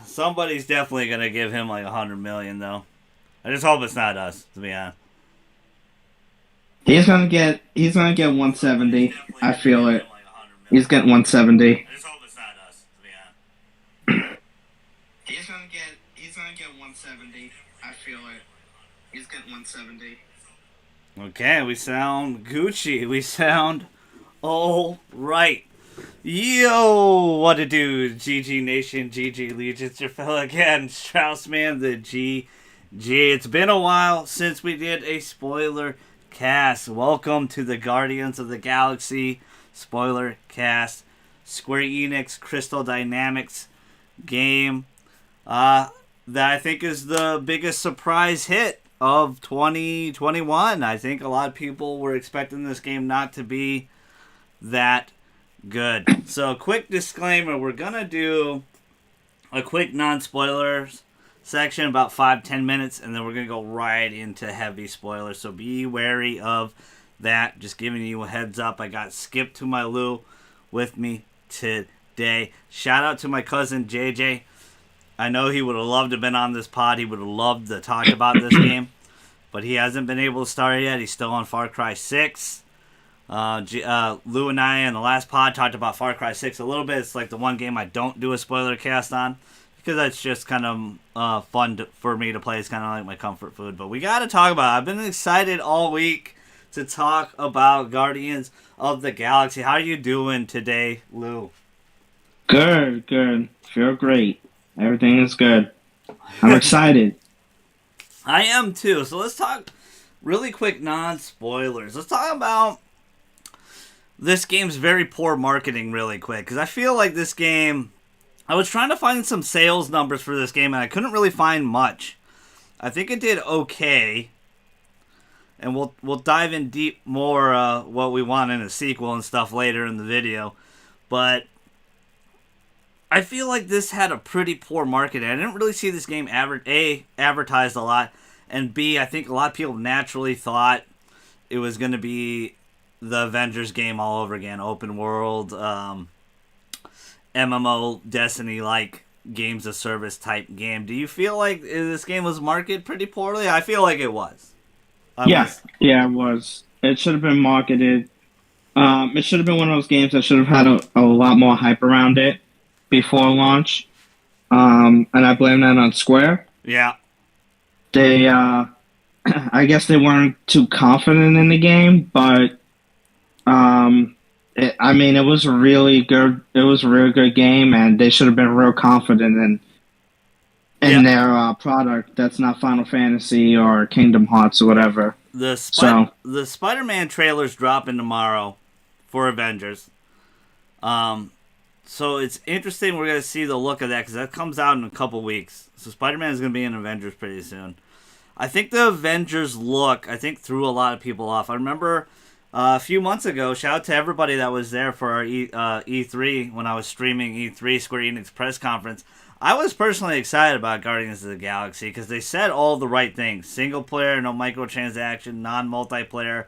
Somebody's definitely gonna give him like 100 million though. I just hope it's not us, to be honest. He's gonna get 170. I feel it. He's getting 170. I just hope it's not us, to be honest. He's gonna get 170. I feel it. He's getting 170. Okay, we sound Gucci. We sound all right. Yo, what to do? GG Nation, GG Legion, it's your fella again, Straussman, the GG. It's been a while since we did a spoiler cast. Welcome to the Guardians of the Galaxy spoiler cast. Square Enix Crystal Dynamics game that I think is the biggest surprise hit of 2021. I think a lot of people were expecting this game not to be that good. So, quick disclaimer, we're going to do a quick non-spoilers section, about 5-10 minutes, and then we're going to go right into heavy spoilers. So, be wary of that. Just giving you a heads up. I got Skip to my Lou with me today. Shout out to my cousin JJ. I know he would have loved to have been on this pod. He would have loved to talk about this game, but he hasn't been able to start yet. He's still on Far Cry 6. Lou and I in the last pod talked about Far Cry 6 a little bit. It's like the one game I don't do a spoiler cast on because that's just kind of fun for me to play. It's kind of like my comfort food. But we got to talk about it. I've been excited all week to talk about Guardians of the Galaxy. How are you doing today, Lou? Good. Feel great. Everything is good. I'm excited. I am too. So let's talk really quick non-spoilers. Let's talk about this game's very poor marketing really quick. Because I feel like this game... I was trying to find some sales numbers for this game and I couldn't really find much. I think it did okay. And we'll dive in deep more what we want in a sequel and stuff later in the video. But I feel like this had a pretty poor marketing. I didn't really see this game advertised a lot, and B, I think a lot of people naturally thought it was going to be the Avengers game all over again, open world, MMO, Destiny-like games of service type game. Do you feel like this game was marketed pretty poorly? I feel like it was. Yeah, it was. It should have been marketed. It should have been one of those games that should have had a lot more hype around it before launch, and I blame that on Square. Yeah. They, I guess they weren't too confident in the game, but, it was a really good, game, and they should have been real confident in their product. That's not Final Fantasy or Kingdom Hearts or whatever. The Spider-Man trailer's dropping tomorrow for Avengers. So it's interesting. We're going to see the look of that because that comes out in a couple weeks. So Spider-Man is going to be in Avengers pretty soon. I think the Avengers look, threw a lot of people off. I remember a few months ago, shout out to everybody that was there for our E3 when I was streaming E3 Square Enix press conference. I was personally excited about Guardians of the Galaxy because they said all the right things. Single player, no microtransaction, non-multiplayer.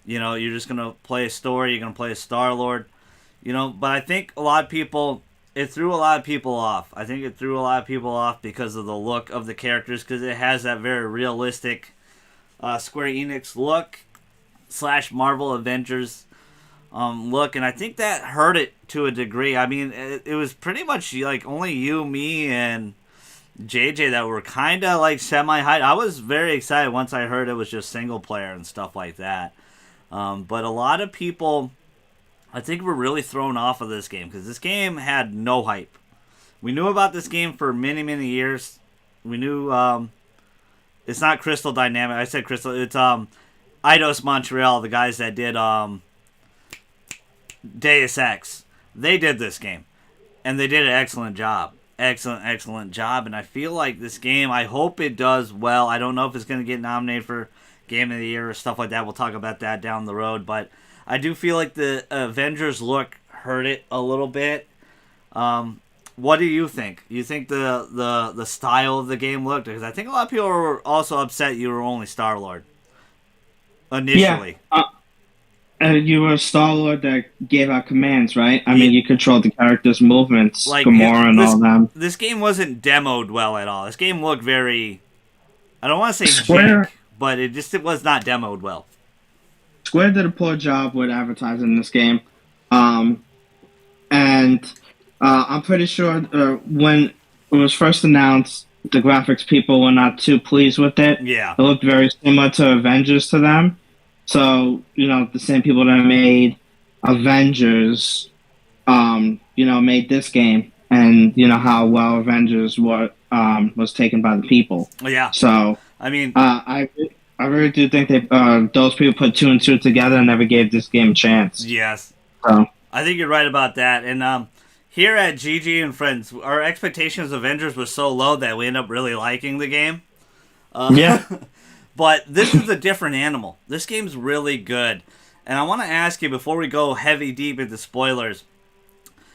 You know, you're just going to play a story. You're going to play a Star-Lord. You know, but I think it threw a lot of people off. I think it threw a lot of people off because of the look of the characters, because it has that very realistic Square Enix look / Marvel Avengers look, and I think that hurt it to a degree. I mean, it was pretty much like only you, me, and JJ that were kind of like semi-hyped. I was very excited once I heard it was just single player and stuff like that. But a lot of people, I think, we're really thrown off of this game because this game had no hype. We knew about this game for many, many years. We knew it's not Crystal Dynamics. I said Crystal. It's Eidos Montreal, the guys that did Deus Ex. They did this game, and they did an excellent job. Excellent job. And I feel like this game, I hope it does well. I don't know if it's going to get nominated for Game of the Year or stuff like that. We'll talk about that down the road, but I do feel like the Avengers look hurt it a little bit. what do you think? You think the style of the game looked? Because I think a lot of people were also upset you were only Star Lord Yeah. initially. You were a Star-Lord that gave out commands, right? I Yeah, mean, you controlled the characters' movements, like Gamora and all them. this game wasn't demoed well at all. This game looked very, I don't want to say jank, Square but it was not demoed well. Square did a poor job with advertising this game. Um, and I'm pretty sure when it was first announced, the graphics people were not too pleased with it. Yeah. It looked very similar to Avengers to them. So, the same people that made Avengers, made this game, and how well Avengers was taken by the people. Yeah. So, I mean, I really do think those people put two and two together and never gave this game a chance. yes. So. I think you're right about that. And here at GG and Friends, our expectations of Avengers were so low that we ended up really liking the game. Yeah. But this is a different animal. This game's really good. And I want to ask you, before we go heavy deep into spoilers,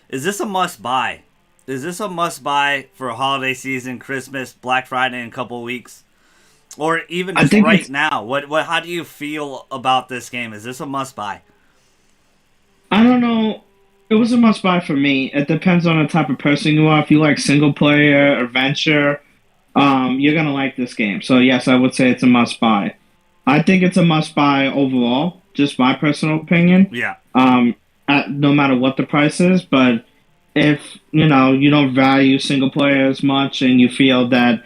is this a must-buy? Is this a must-buy for a holiday season, Christmas, Black Friday in a couple of weeks? Or even just right now? How do you feel about this game? Is this a must-buy? I don't know. It was a must buy for me. It depends on the type of person you are. If you like single player, adventure, you're gonna like this game. So yes, I would say it's a must buy. I think it's a must buy overall, just my personal opinion. Yeah. No matter what the price is, but if you don't value single player as much and you feel that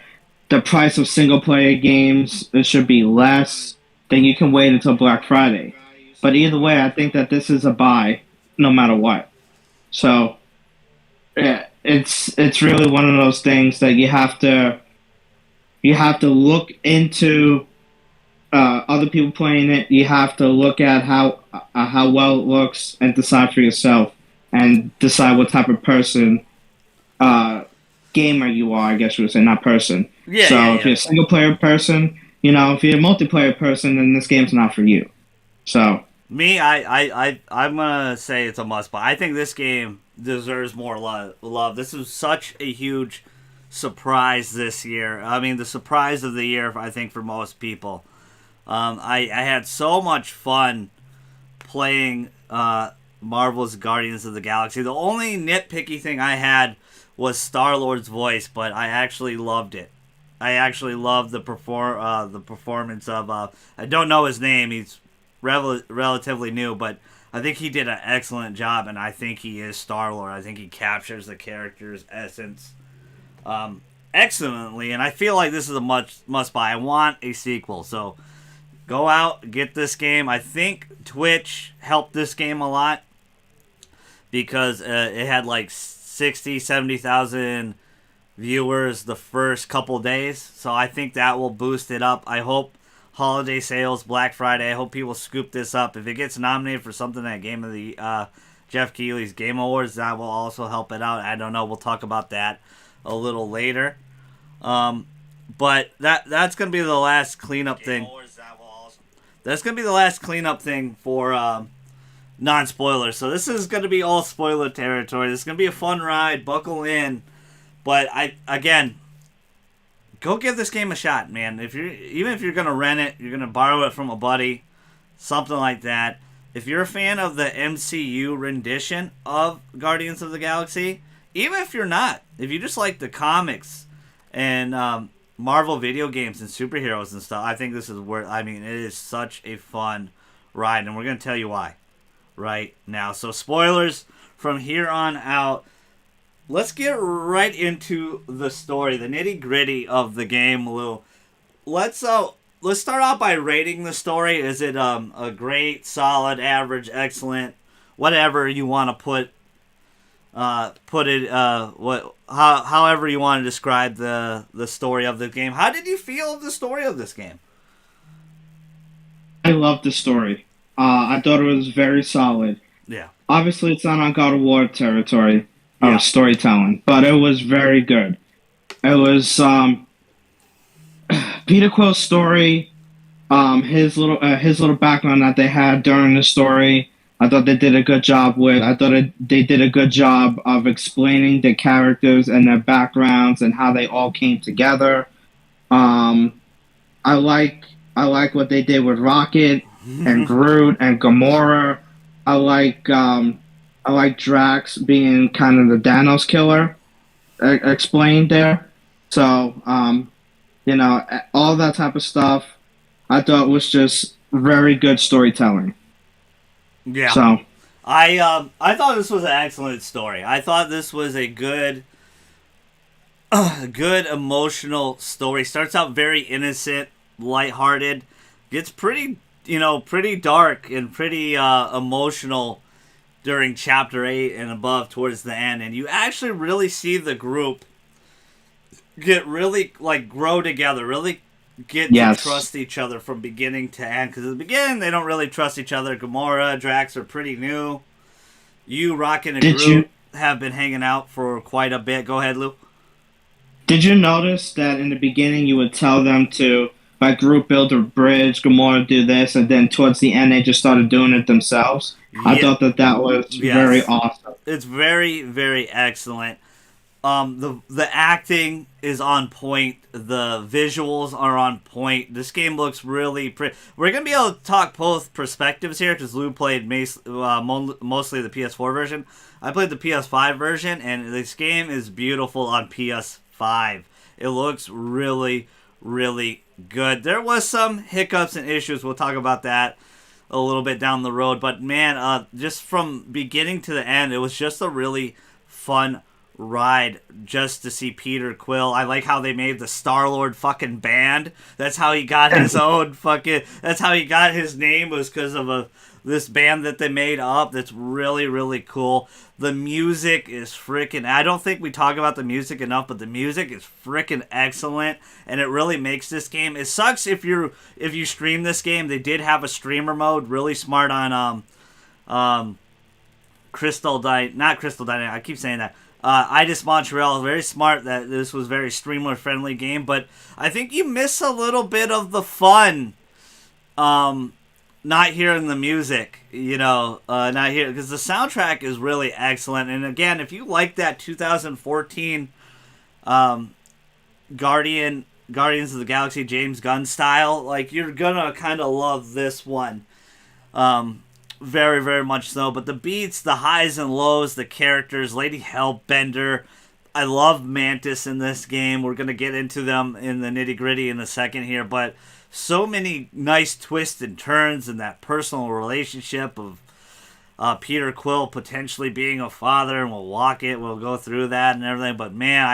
the price of single player games it should be less, then you can wait until Black Friday. But either way, I think that this is a buy, no matter what. So, yeah, it's really one of those things that you have to look into other people playing it. You have to look at how well it looks and decide for yourself, and decide what type of person, gamer you are. I guess you would say, not person. Yeah. So yeah, if you're a single player person, if you're a multiplayer person, then this game's not for you. So. Me, I'm gonna say it's a must buy. I think this game deserves more love. This was such a huge surprise this year. I mean, the surprise of the year, I think, for most people. I had so much fun playing Marvel's Guardians of the Galaxy. The only nitpicky thing I had was Star-Lord's voice, but I actually loved it. I actually loved the performance of I don't know his name. He's relatively new, but I think he did an excellent job, and I think he is Star-Lord. I think he captures the character's essence excellently, and I feel like this is a must-buy. I want a sequel, so go out, get this game. I think Twitch helped this game a lot because it had like 60, 70,000 viewers the first couple days, so I think that will boost it up. I hope holiday sales, Black Friday, I hope people scoop this up. If it gets nominated for something at Game of the Jeff Keighley's Game Awards, that will also help it out. I don't know. We'll talk about that a little later. But that's going to be the last cleanup thing. That's going to be the last cleanup thing for non-spoilers. So this is going to be all spoiler territory. This is going to be a fun ride. Buckle in. But again, go give this game a shot, man. Even if you're gonna rent it, you're gonna borrow it from a buddy, something like that. If you're a fan of the MCU rendition of Guardians of the Galaxy, even if you're not, if you just like the comics and Marvel video games and superheroes and stuff, I think this is where it is such a fun ride, and we're gonna tell you why right now. So spoilers from here on out. Let's get right into the story, the nitty-gritty of the game, Lou. Let's start off by rating the story. Is it a great, solid, average, excellent, whatever you want to put it, however you want to describe the story of the game. How did you feel of the story of this game? I loved the story. I thought it was very solid. Yeah. Obviously, it's not on God of War territory. Yeah. Storytelling, but it was very good. It was Peter Quill's story, his little background that they had during the story. I thought they did a good job with. They did a good job of explaining the characters and their backgrounds and how they all came together. Um, I like I like what they did with Rocket and Groot and Gamora. I like um, I like Drax being kind of the Thanos killer explained there. So all that type of stuff. I thought was just very good storytelling. Yeah. So I thought this was an excellent story. I thought this was a good good emotional story. Starts out very innocent, lighthearted, gets pretty pretty dark and pretty emotional during chapter 8 and above towards the end, and you actually really see the group get really like grow together, really get to yes. trust each other from beginning to end. Because at the beginning they don't really trust each other. Gamora, Drax are pretty new. You, Rocket, and Did you Groot have been hanging out for quite a bit. Go ahead, Lou. did you notice that in the beginning you would tell them to by group build a bridge, Gamora do this, and then towards the end they just started doing it themselves? I Yeah, thought that was very yes, awesome. it's very very excellent. The acting is on point. The visuals are on point. This game looks really pretty. We're gonna be able to talk both perspectives here because Lou played mostly the PS4 version. I played the PS5 version, and this game is beautiful on PS5. It looks really, really good. There was some hiccups and issues. We'll talk about that a little bit down the road. But man, just from beginning to the end, it was just a really fun ride just to see Peter Quill. I like how they made the Star-Lord fucking band. That's how he got his own fucking. That's how he got his name, was because of this band that they made up. That's really really cool. The music is freaking. I don't think we talk about the music enough, but the music is freaking excellent, and it really makes this game. It sucks if you stream this game. They did have a streamer mode, really smart on not Crystal Dynamics. I keep saying that. Idis Montreal, very smart that this was very streamer friendly game, but I think you miss a little bit of the fun. Not hearing the music, not here because the soundtrack is really excellent. And again, if you like that 2014 Guardians of the Galaxy James Gunn style, like you're gonna kind of love this one. Very, very much so. But the beats, the highs and lows, the characters, Lady Hellbender. I love Mantis in this game. We're going to get into them in the nitty gritty in a second here. But so many nice twists and turns in that personal relationship of Peter Quill potentially being a father. And we'll walk it. We'll go through that and everything. But man,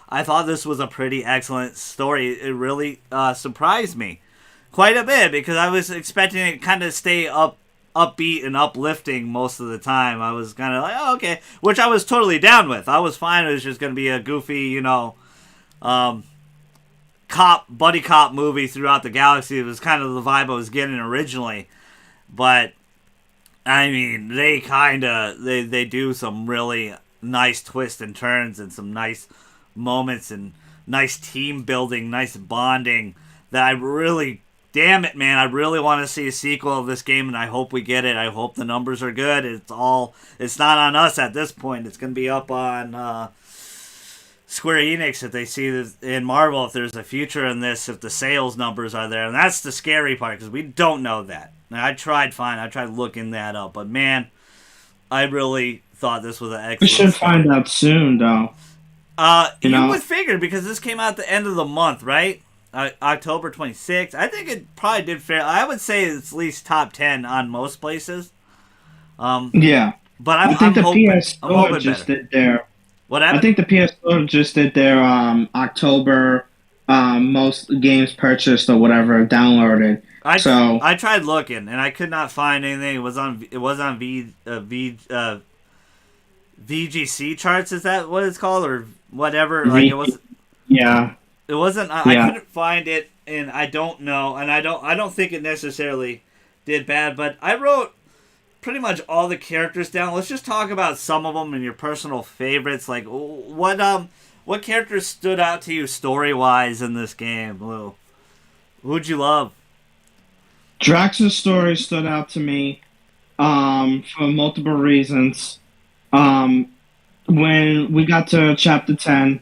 I thought this was a pretty excellent story. It really surprised me quite a bit because I was expecting it kind of stay upbeat and uplifting most of the time. I was kind of like, oh, okay, which I was totally down with. I was fine. It was just going to be a goofy, buddy cop movie throughout the galaxy. It was kind of the vibe I was getting originally. But I mean, they do some really nice twists and turns and some nice moments and nice team building, nice bonding that I really. Damn it, man. I really want to see a sequel of this game, and I hope we get it. I hope the numbers are good. It's not on us at this point. It's going to be up on Square Enix if they see this, in Marvel, if there's a future in this, if the sales numbers are there. And that's the scary part, because we don't know that. Now, I tried looking that up, but man, I really thought this was an excellent We should story. find out soon, though. You would figure, because this came out at the end of the month, right? October 26th. I think it probably did fair. I would say it's at least top 10 on most places. Yeah. But I think the hoping, PS Store just better. did their. What I happened? think the PS Store just did their October most games purchased or whatever downloaded. I tried looking and I could not find anything. It was on VGC charts. Is that what it's called or whatever? Like it was. Yeah. It wasn't. I couldn't find it, and I don't know, and I don't think it necessarily did bad. But I wrote pretty much all the characters down. Let's just talk about some of them and your personal favorites. Like what characters stood out to you story wise in this game, Lou? Who'd you love? Drax's story stood out to me. for multiple reasons. Um, when we got to chapter 10,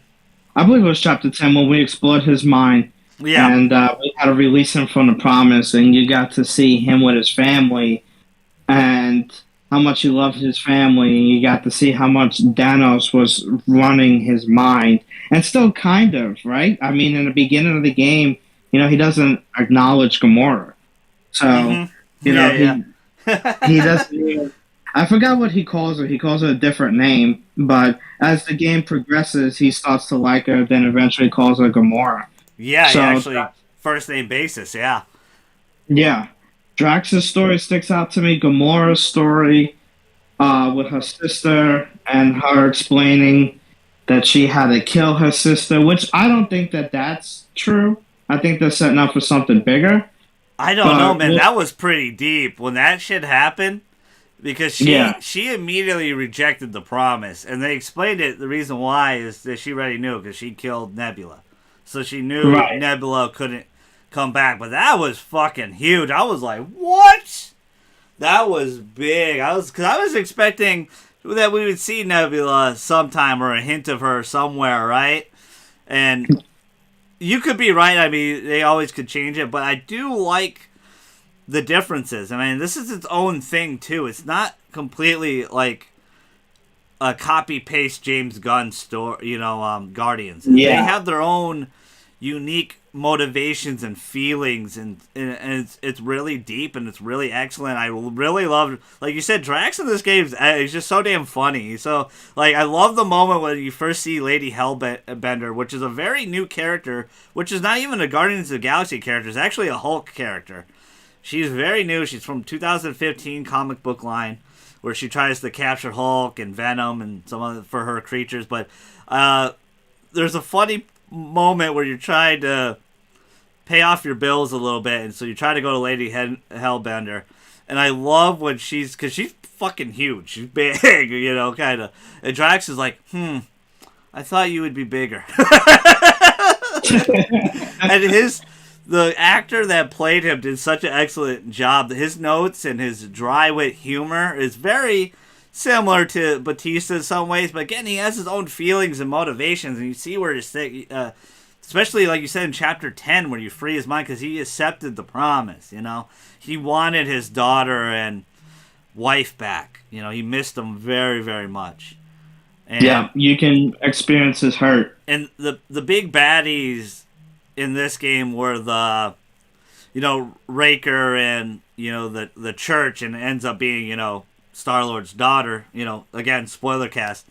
I believe it was chapter 10 when we explored his mind Yeah. and we had to release him from the promise, and you got to see him with his family and how much he loved his family, and you got to see how much Danos was running his mind, and still kind of, right? I mean, in the beginning of the game, he doesn't acknowledge Gamora. So, Mm-hmm. you Yeah, know, yeah. he doesn't. I forgot what he calls her. He calls her a different name, but as the game progresses, he starts to like her. Then eventually calls her Gamora. Yeah, he So actually first name basis, yeah. yeah, Drax's story sticks out to me. Gamora's story, with her sister and her explaining that she had to kill her sister, which I don't think that that's true. I think they're setting up for something bigger. I don't know, But man. That was pretty deep when that shit happened because she yeah, she immediately rejected the promise, and they explained it. The reason why is that she already knew because she killed Nebula, so she knew right. Nebula couldn't come back. But that was fucking huge. I was like, what? That was big. Because I was expecting that we would see Nebula sometime or a hint of her somewhere, right? And you could be right. I mean, they always could change it, but I do like the differences. I mean, this is its own thing too. It's not completely like a copy paste James Gunn story. Guardians. They Yeah, have their own unique motivations and feelings, and it's really deep and it's really excellent. I really love, like you said, Drax in this game is just so damn funny. So like I love the moment when you first see Lady Hellbender, which is a very new character, which is not even a Guardians of the Galaxy character. It's actually a Hulk character. She's very new. She's from 2015 comic book line where she tries to capture Hulk and Venom and some other for her creatures. But there's a funny moment where you're trying to pay off your bills a little bit, and so you try to go to Lady Hellbender. And I love when because she's fucking huge. She's big, kind of. And Drax is like, I thought you would be bigger. And the actor that played him did such an excellent job. His notes and his dry wit humor is very similar to Batista in some ways, but again, he has his own feelings and motivations, and you see where his especially like you said in chapter 10 where you free his mind because he accepted the promise. He wanted his daughter and wife back. He missed them very, very much. And yeah, you can experience his hurt. and the big baddies in this game were the Raker and the church, and it ends up being Star Lord's daughter. Again, Spoilercast,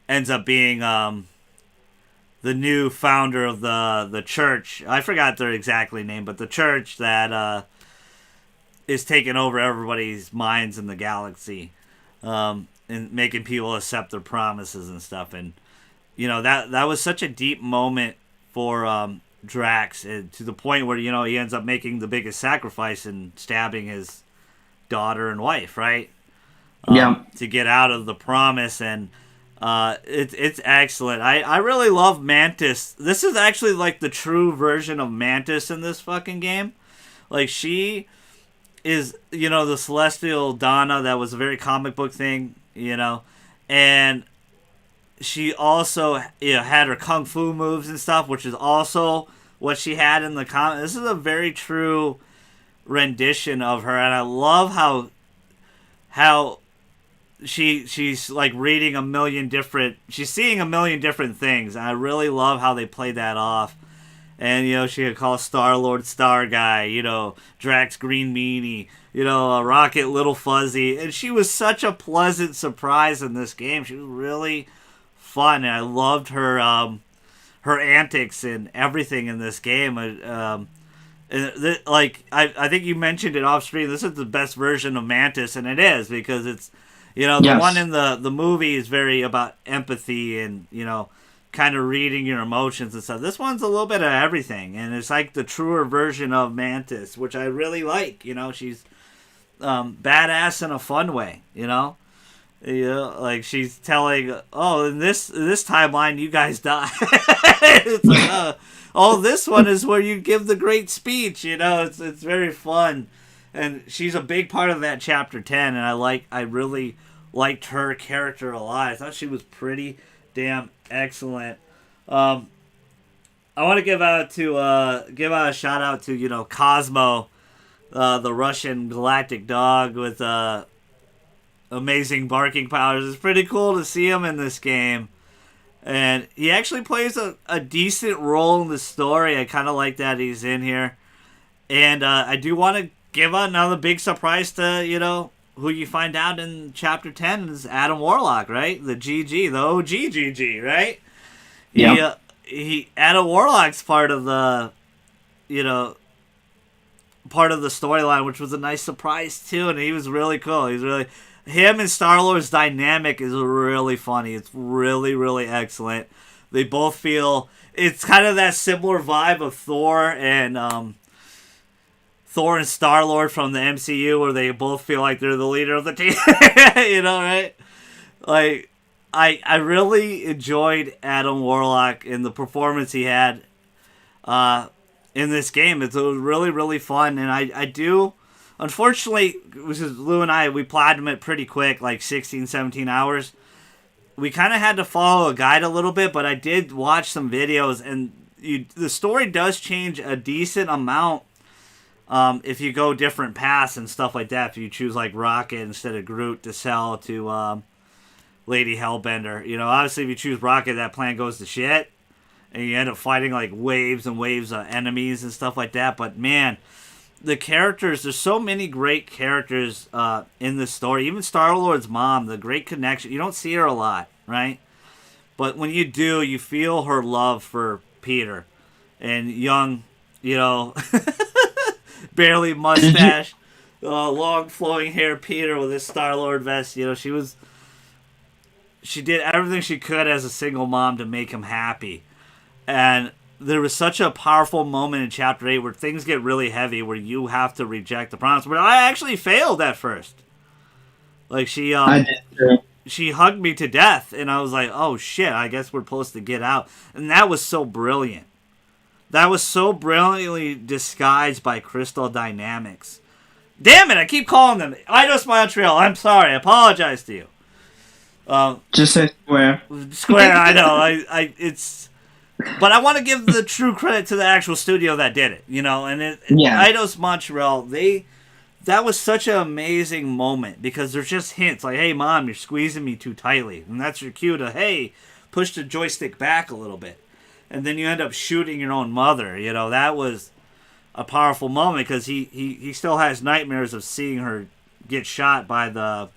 ends up being the new founder of the church. I forgot their exactly name, but the church that is taking over everybody's minds in the galaxy, and making people accept their promises and stuff. And that was such a deep moment for Drax, to the point where he ends up making the biggest sacrifice and stabbing his daughter and wife, right? Yeah, To get out of the promise. And it's excellent. I really love Mantis. This is actually like the true version of Mantis in this fucking game. Like, she is the Celestial Donna that was a very comic book thing, and she also had her kung fu moves and stuff, which is also what she had in the comic. This is a very true rendition of her, and I love how she's like reading she's seeing a million different things, and I really love how they played that off. And she could call Star-Lord Star Guy, Drax Green Meanie, Rocket Little Fuzzy, and she was such a pleasant surprise in this game. She was really fun, and I loved her her antics and everything in this game. I think you mentioned it off screen. This is the best version of Mantis, and it is, because it's the yes, one in the movie is very about empathy and kind of reading your emotions and stuff. This one's a little bit of everything, and it's like the truer version of Mantis, which I really like. She's badass in a fun way. Like she's telling, oh, in this timeline, you guys die. It's like, oh, this one is where you give the great speech. It's very fun, and she's a big part of that chapter 10. And I really liked her character a lot. I thought she was pretty damn excellent. I want to give out a shout out to Cosmo, the Russian galactic dog with amazing barking powers. It's pretty cool to see him in this game. And he actually plays a decent role in the story. I kind of like that he's in here. And I do want to give another big surprise to, who you find out in Chapter 10 is Adam Warlock, right? The GG, the OG GG, right? Yeah. Adam Warlock's part of the, part of the storyline, which was a nice surprise, too. And he was really cool. Him and Star-Lord's dynamic is really funny. It's really, really excellent. They both feel... It's kind of that similar vibe of Thor and Star-Lord from the MCU, where they both feel like they're the leader of the team. Right? Like, I really enjoyed Adam Warlock and the performance he had in this game. It was really, really fun. And I do... Unfortunately, which is Lou and I, we platinum it pretty quick, like 16, 17 hours. We kind of had to follow a guide a little bit, but I did watch some videos, and the story does change a decent amount if you go different paths and stuff like that. If you choose like Rocket instead of Groot to sell to Lady Hellbender. Obviously if you choose Rocket, that plan goes to shit, and you end up fighting like waves and waves of enemies and stuff like that. But man... The characters, there's so many great characters in this story. Even Star-Lord's mom, the great connection. You don't see her a lot, right? But when you do, you feel her love for Peter. And young, barely mustache, long flowing hair Peter with his Star-Lord vest. She did everything she could as a single mom to make him happy. And there was such a powerful moment in Chapter 8 where things get really heavy, where you have to reject the promise. But I actually failed at first. Like, I did too. She hugged me to death, and I was like, oh shit, I guess we're supposed to get out. And that was so brilliant. That was so brilliantly disguised by Crystal Dynamics. Damn it, I keep calling them Eidos Montreal. I'm sorry, I apologize to you. Just say Square. Square, I know. It's... But I want to give the true credit to the actual studio that did it, and Eidos Montreal, that was such an amazing moment, because there's just hints like, hey mom, you're squeezing me too tightly, and that's your cue to, hey, push the joystick back a little bit, and then you end up shooting your own mother. That was a powerful moment, because he still has nightmares of seeing her get shot by the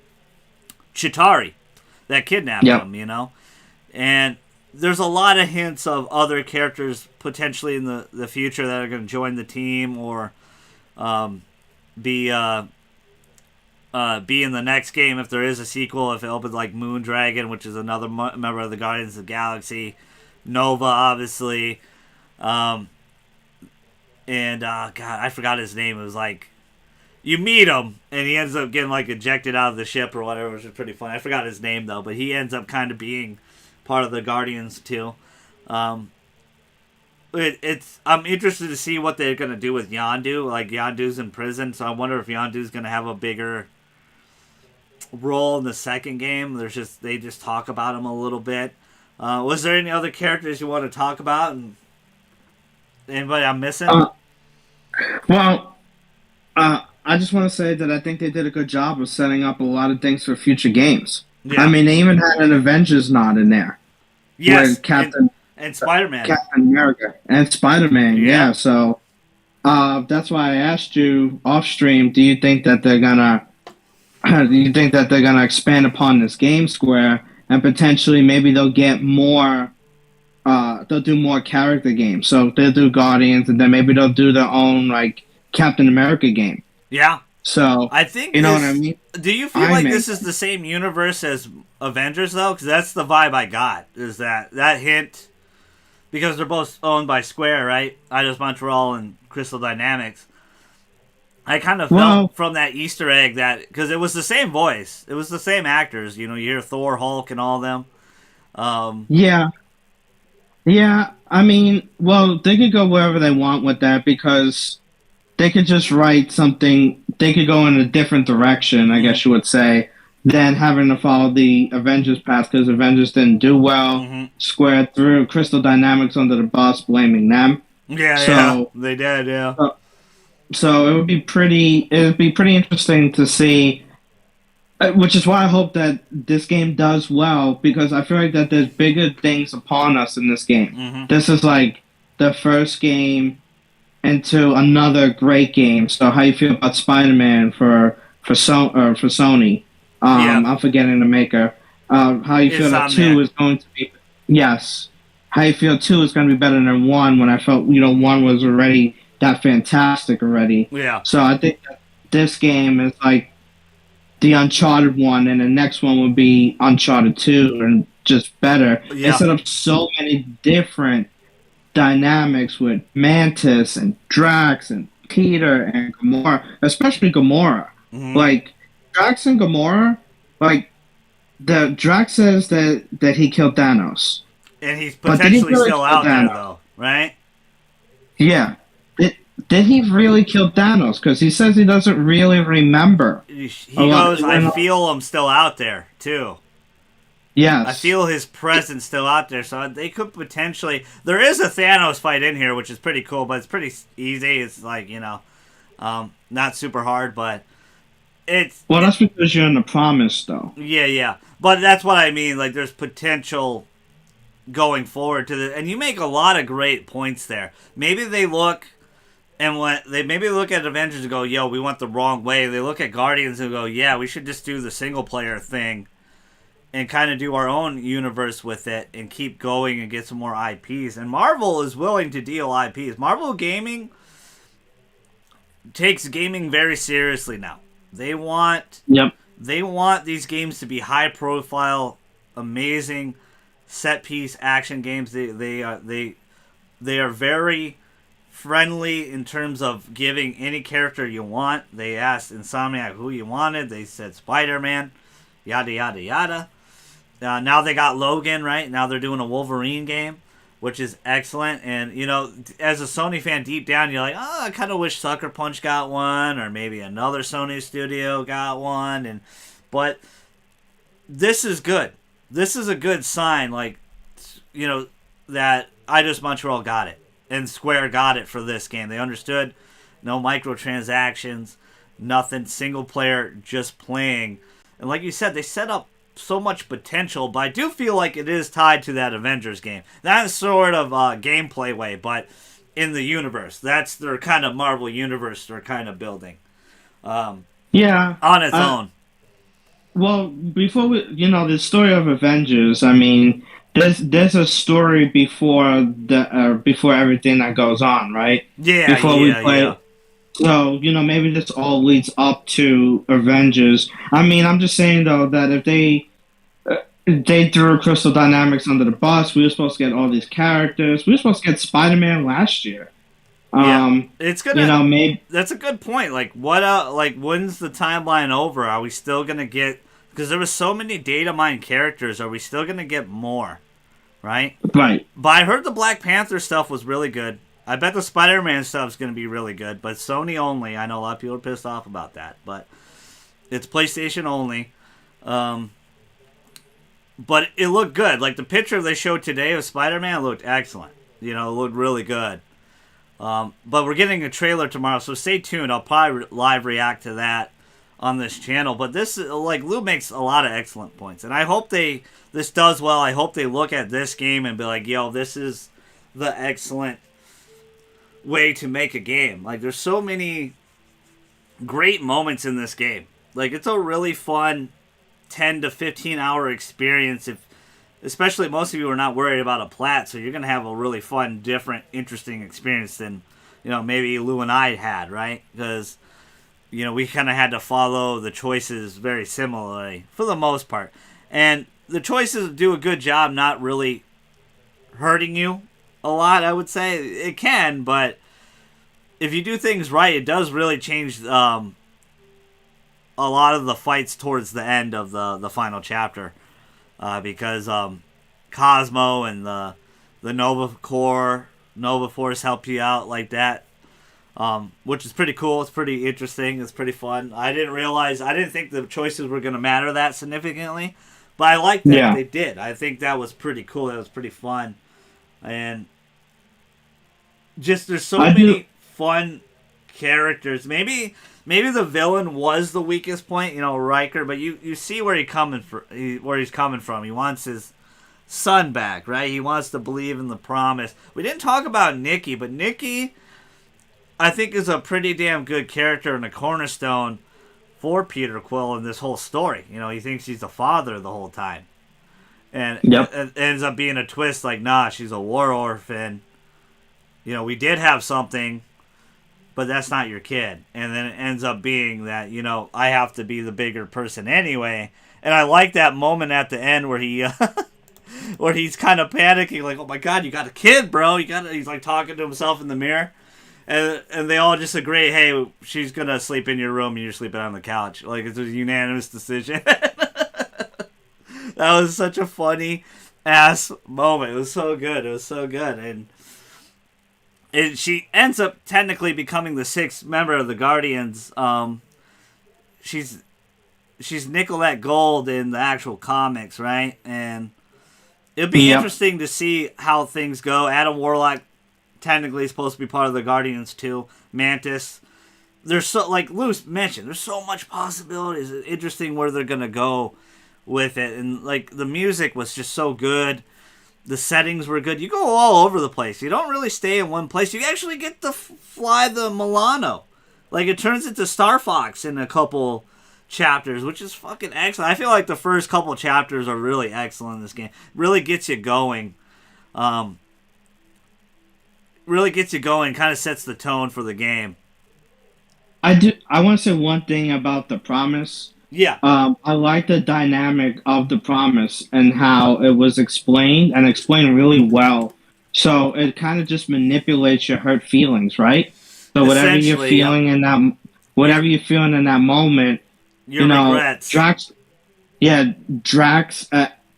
Chitauri that kidnapped him, and there's a lot of hints of other characters potentially in the future that are going to join the team or be in the next game if there is a sequel. If it opens like Moondragon, which is another member of the Guardians of the Galaxy, Nova, obviously, and God, I forgot his name. It was like you meet him and he ends up getting like ejected out of the ship or whatever, which is pretty funny. I forgot his name though, but he ends up kind of being part of the Guardians too. I'm interested to see what they're gonna do with Yondu. Like, Yondu's in prison, so I wonder if Yondu's gonna have a bigger role in the second game. They just talk about him a little bit. Was there any other characters you want to talk about? And anybody I'm missing? I just want to say that I think they did a good job of setting up a lot of things for future games. Yeah. I mean, they even had an Avengers nod in there. Yes, and Spider-Man. Captain America and Spider-Man, yeah. So that's why I asked you off stream, do you think that they're gonna expand upon this game, Square, and potentially maybe they'll get more they'll do more character games. So they'll do Guardians, and then maybe they'll do their own like Captain America game. Yeah. So I think what I mean. Do you feel like this is the same universe as Avengers though? Because that's the vibe I got. Is that hint? Because they're both owned by Square, right? Eidos Montreal and Crystal Dynamics. I kind of felt from that Easter egg that because it was the same voice, it was the same actors. You hear Thor, Hulk, and all of them. Yeah. I mean, well, they could go wherever they want with that because they could just write something they could go in a different direction, I guess you would say, than having to follow the Avengers path because Avengers didn't do well. Mm-hmm. Square threw Crystal Dynamics under the bus, blaming them. Yeah, So, they did, yeah. so it would be pretty interesting to see. Which is why I hope that this game does well because I feel like that there's bigger things upon us in this game. Mm-hmm. This is like the first game into another great game. So how you feel about Spider-Man for Sony? Yeah. I'm forgetting the maker. How you feel that two is going to be? Yes. How you feel two is going to be better than one? When I felt one was already that fantastic already. Yeah. So I think that this game is like the Uncharted one, and the next one would be Uncharted 2, and just better. Yeah. Instead of so many different dynamics with Mantis and Drax and Peter and Gamora, especially Gamora. Mm-hmm. Like, Drax and Gamora, like, the Drax says that he killed Thanos. And he's potentially really still out there, Thanos? though, right? Yeah. Did he really kill Thanos? Because he says he doesn't really remember. He goes, I feel him still out there, too. Yes. I feel his presence still out there, so they could potentially... There is a Thanos fight in here, which is pretty cool, but it's pretty easy. It's like, not super hard, but it's... Well, that's because you're in the promise, though. Yeah. But that's what I mean. Like, there's potential going forward to the... And you make a lot of great points there. Maybe they look... And when they maybe look at Avengers and go, yo, we went the wrong way. They look at Guardians and go, yeah, we should just do the single-player thing and kind of do our own universe with it and keep going and get some more IPs. And Marvel is willing to deal IPs. Marvel Gaming takes gaming very seriously now. They want these games to be high-profile, amazing set-piece action games. They are very friendly in terms of giving any character you want. They asked Insomniac who you wanted. They said Spider-Man, yada, yada, yada. Now they got Logan, right? Now they're doing a Wolverine game, which is excellent. And, as a Sony fan, deep down, you're like, oh, I kind of wish Sucker Punch got one, or maybe another Sony studio got one. But this is good. This is a good sign, that Eidos Montreal got it. And Square got it for this game. They understood no microtransactions, nothing, single player, just playing. And like you said, they set up so much potential, but I do feel like it is tied to that Avengers game. Not sort of gameplay way, but in the universe. That's their kind of Marvel universe they're kind of building. On its own. Well, before the story of Avengers, I mean, there's a story before everything that goes on, right? Yeah, before we play. Yeah. So, maybe this all leads up to Avengers. I mean, I'm just saying, though, that if they threw Crystal Dynamics under the bus, we were supposed to get all these characters. We were supposed to get Spider-Man last year. It's gonna. Maybe that's a good point. Like, what? When's the timeline over? Are we still gonna get? Because there was so many data mine characters. Are we still gonna get more? Right. Right. But I heard the Black Panther stuff was really good. I bet the Spider-Man stuff is gonna be really good. But Sony only. I know a lot of people are pissed off about that. But it's PlayStation only. But it looked good. Like the picture they showed today of Spider-Man looked excellent. It looked really good. But we're getting a trailer tomorrow, so stay tuned. I'll probably live react to that on this channel. But this, Lou makes a lot of excellent points, and I hope this does well. I hope they look at this game and be like, yo, this is the excellent way to make a game. Like, there's so many great moments in this game. Like, it's a really fun 10 to 15 hour experience, especially most of you are not worried about a plat, so you're going to have a really fun, different, interesting experience than, maybe Lou and I had, right? Because, we kind of had to follow the choices very similarly for the most part. And the choices do a good job not really hurting you a lot, I would say. It can, but if you do things right, it does really change a lot of the fights towards the end of the final chapter. Because Cosmo and the Nova Force help you out like that. which is pretty cool. It's pretty interesting. It's pretty fun. I didn't think the choices were going to matter that significantly, but I like that they did. I think that was pretty cool. That was pretty fun. And just there's so many fun characters. Maybe the villain was the weakest point, Riker, but you see where he's coming from. He wants his son back, right? He wants to believe in the promise. We didn't talk about Nikki, but Nikki, I think, is a pretty damn good character and a cornerstone for Peter Quill in this whole story. He thinks he's the father the whole time. And it ends up being a twist like, nah, she's a war orphan. We did have something, but that's not your kid. And then it ends up being that, I have to be the bigger person anyway. And I like that moment at the end where he... where he's kind of panicking, like, oh my god, you got a kid, bro. He's like talking to himself in the mirror. And they all just agree, hey, she's going to sleep in your room and you're sleeping on the couch. Like, it's a unanimous decision. That was such a funny ass moment. It was so good. And she ends up technically becoming the sixth member of the Guardians. She's Nicolette Gold in the actual comics, right? And it'd be interesting to see how things go. Adam Warlock technically is supposed to be part of the Guardians too. Mantis. There's so, like Luce mentioned, there's so much possibilities. It's interesting where they're gonna go with it. And like the music was just so good. The settings were good. You go all over the place. You don't really stay in one place. You actually get to fly the Milano. Like it turns into Star Fox in a couple chapters, which is fucking excellent. I feel like the first couple chapters are really excellent in this game. Really gets you going. Kind of sets the tone for the game. I want to say one thing about the promise. Yeah. I like the dynamic of the promise and how it was explained really well. So it kind of just manipulates your hurt feelings, right? So whatever you're feeling in that moment, regrets. Drax,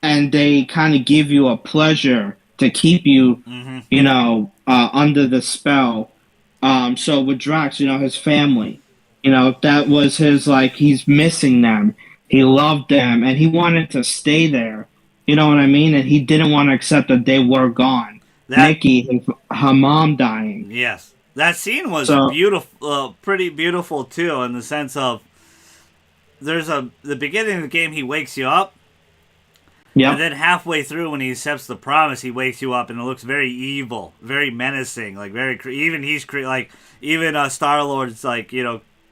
and they kind of give you a pleasure to keep you, under the spell. So with Drax, his family, that was his, he's missing them. He loved them, and he wanted to stay there. You know what I mean? And he didn't want to accept that they were gone. Nikki, her mom dying. Yes. That scene was beautiful, pretty beautiful, too, in the sense of the beginning of the game, he wakes you up. Yeah. And then halfway through, when he accepts the promise, he wakes you up, and it looks very evil, very menacing, like very even Star-Lord's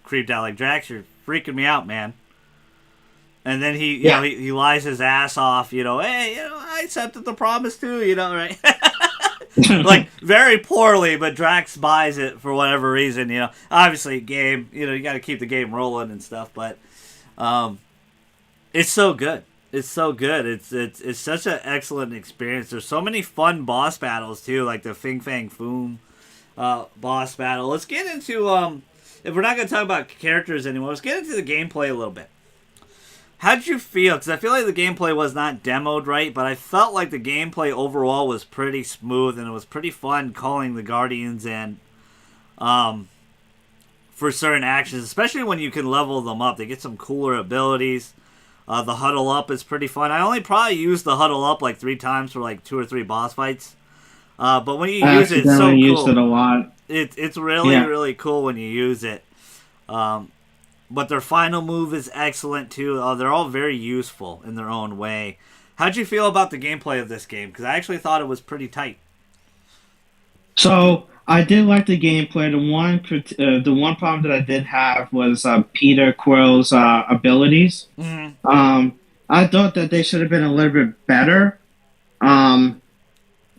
creeped out, like, Drax, you're freaking me out, man. And then he lies his ass off, hey, I accepted the promise too, right? Like very poorly, but Drax buys it for whatever reason, Obviously, game, you got to keep the game rolling and stuff, but it's so good. It's so good. It's such an excellent experience. There's so many fun boss battles too, like the Fing Fang Foom boss battle. Let's get into if we're not going to talk about characters anymore, let's get into the gameplay a little bit. How did you feel? Because I feel like the gameplay was not demoed right, but I felt like the gameplay overall was pretty smooth, and it was pretty fun calling the Guardians in for certain actions, especially when you can level them up. They get some cooler abilities. The huddle up is pretty fun. I only probably used the huddle up like 3 times for like 2 or 3 boss fights. But when you use it, it's so cool. Used it a lot. It's really cool when you use it. But their final move is excellent too. They're all very useful in their own way. How'd you feel about the gameplay of this game? Because I actually thought it was pretty tight. So I did like the gameplay. The one problem that I did have was Peter Quill's abilities. Mm-hmm. I thought that they should have been a little bit better.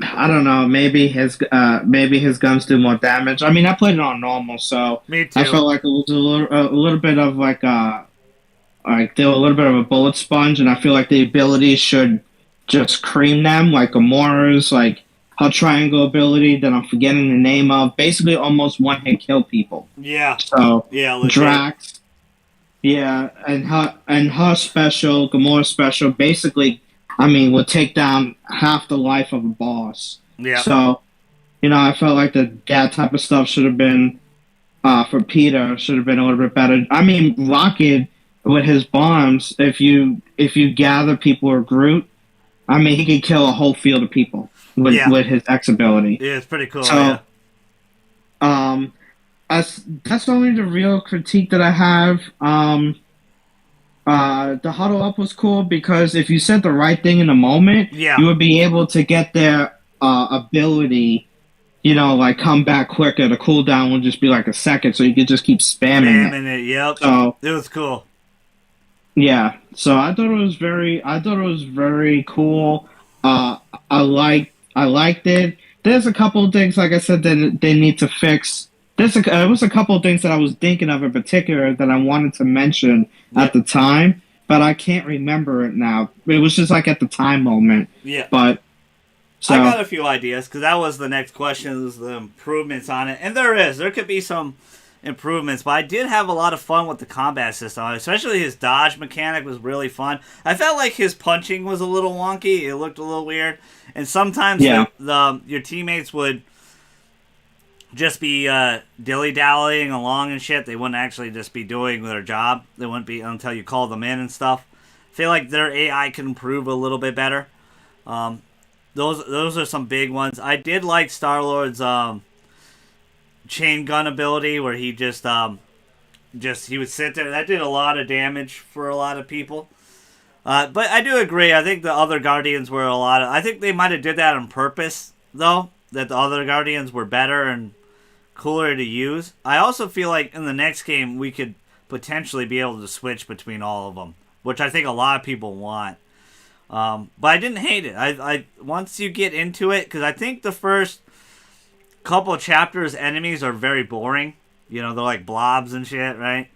I don't know. Maybe his guns do more damage. I mean, I played it on normal, so me too. I felt like it was a little bit of they were a little bit of a bullet sponge, and I feel like the abilities should just cream them, like Gamora's, like her triangle ability that I'm forgetting the name of. Basically, almost one-hit kill people. Yeah. So legit. Drax. Yeah, and her special, Gamora's special, basically, will take down half the life of a boss. Yeah. So, I felt like that type of stuff should have been for Peter should have been a little bit better. I mean, Rocket with his bombs, if you gather people or Groot, I mean, he could kill a whole field of people with Yeah. his X ability. Yeah, it's pretty cool, yeah. So, um, that's only the real critique that I have. The huddle up was cool because if you said the right thing in the moment, Yeah. you would be able to get their ability, like come back quicker. The cooldown would just be like a second, so you could just keep spamming it. Spamming it, yep. So It was cool. yeah, so I thought it was very cool. Uh, I liked it. There's a couple of things, like I said, that they need to fix. There was a couple of things that I was thinking of in particular that I wanted to mention at Yep. the time, but I can't remember it now. It was just like at the time moment. Yeah. But I so got a few ideas because that was the next question, is the improvements on it. And there could be some improvements, but I did have a lot of fun with the combat system, especially his dodge mechanic was really fun. I felt like his punching was a little wonky, it looked a little weird, and sometimes yeah, your teammates would just be dilly-dallying along and shit. They wouldn't actually just be doing their job. They wouldn't be until you call them in and stuff. I feel like their AI can improve a little bit better. Um, those are some big ones. I did like Star-Lord's chain gun ability, where he just he would sit there. That did a lot of damage for a lot of people. But I do agree. I think the other Guardians were a lot of. I think they might have did that on purpose, though. That the other Guardians were better and cooler to use. I also feel like in the next game we could potentially be able to switch between all of them, which I think a lot of people want. But I didn't hate it. I once you get into it, because I think the first couple chapters enemies are very boring. They're like blobs and shit, right?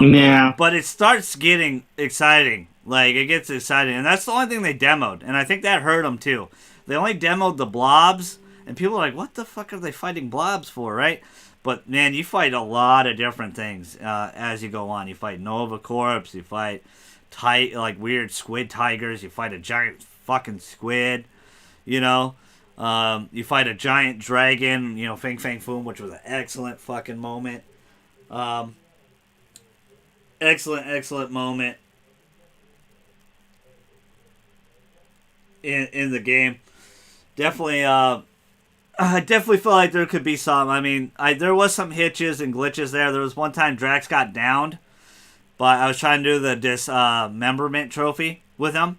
yeah, But it starts getting exciting. Like, it gets exciting, and that's the only thing they demoed, and I think that hurt them too. They only demoed the blobs, and people are like, "What the fuck are they fighting blobs for?" Right? But man, you fight a lot of different things as you go on. You fight Nova Corps, you fight like weird squid tigers, you fight a giant fucking squid, you know. You fight a giant dragon, Fing Fang Foom, which was an excellent fucking moment. Excellent moment in the game. Definitely, I definitely feel like there could be some. I mean, there was some hitches and glitches there. There was one time Drax got downed, but I was trying to do the dismemberment trophy with him.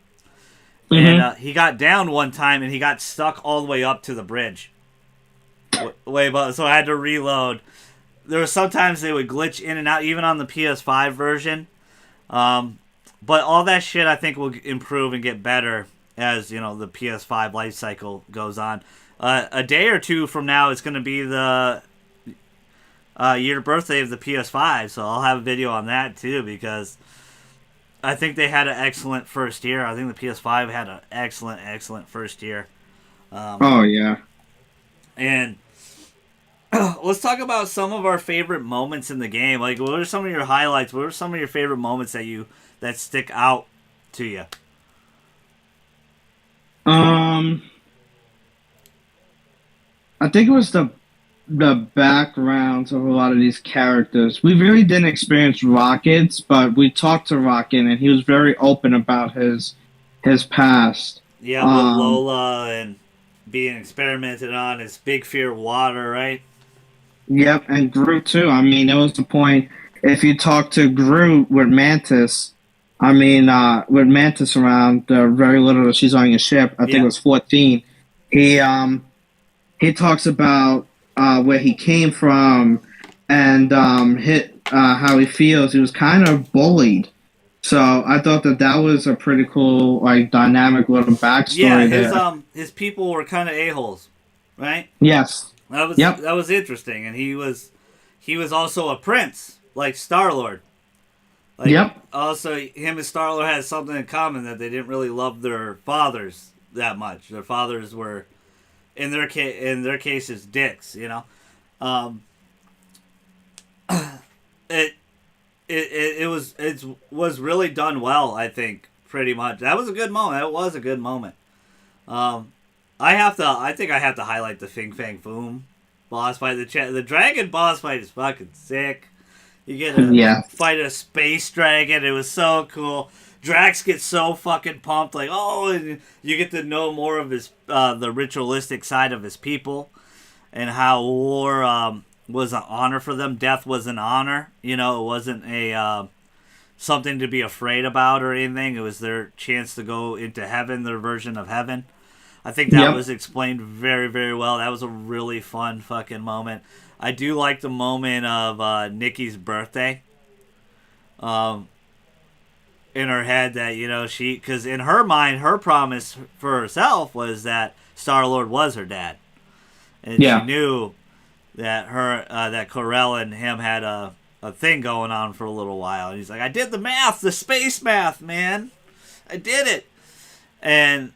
hmm And he got down one time and he got stuck all the way up to the bridge. Way above, so I had to reload. There were sometimes they would glitch in and out, even on the PS5 version. But all that shit I think will improve and get better as the PS5 life cycle goes on. A day or two from now, it's going to be the year birthday of the PS5, so I'll have a video on that too, because I think they had an excellent first year. I think the PS5 had an excellent first year. oh yeah. And let's talk about some of our favorite moments in the game. Like, what are some of your highlights? What are some of your favorite moments that stick out to you? Um, I think it was the backgrounds of a lot of these characters. We really didn't experience Rockets, but we talked to Rocket, and he was very open about his past. Yeah, with Um, Lola and being experimented on, his big fear of water, right? yep, and Groot too. I mean, there was the point if you talk to Groot with Mantis. I mean, with Mantis around, the very little that she's on your ship. I think it Yeah, was 14. He he talks about where he came from and how he feels. He was kind of bullied, so I thought that was a pretty cool, like, dynamic little yeah. backstory His there. his people were kind of a holes, right? Yes. Yep. That was interesting, and he was also a prince, like Star-Lord. Like, Yep. also, him and Star-Lord had something in common, that they didn't really love their fathers that much. Their fathers were, in their cases, dicks. Um, it it was really done well. I think pretty much that was a good moment. That was a good moment. Um, I think I have to highlight the Fing Fang Foom boss fight. The dragon boss fight is fucking sick. You get to Yeah. fight a space dragon. It was so cool. Drax gets so fucking pumped, like, oh, and you get to know more of his the ritualistic side of his people, and how war was an honor for them. Death was an honor. You know, it wasn't a something to be afraid about or anything. It was their chance to go into heaven, their version of heaven. I think that was explained very, very well. That was a really fun fucking moment. I do like the moment of Nikki's birthday. In her head that, you know, because in her mind, her promise for herself was that Star-Lord was her dad. And she knew that that Corell and him had a thing going on for a little while. And he's like, I did the math, the space math, man. I did it. And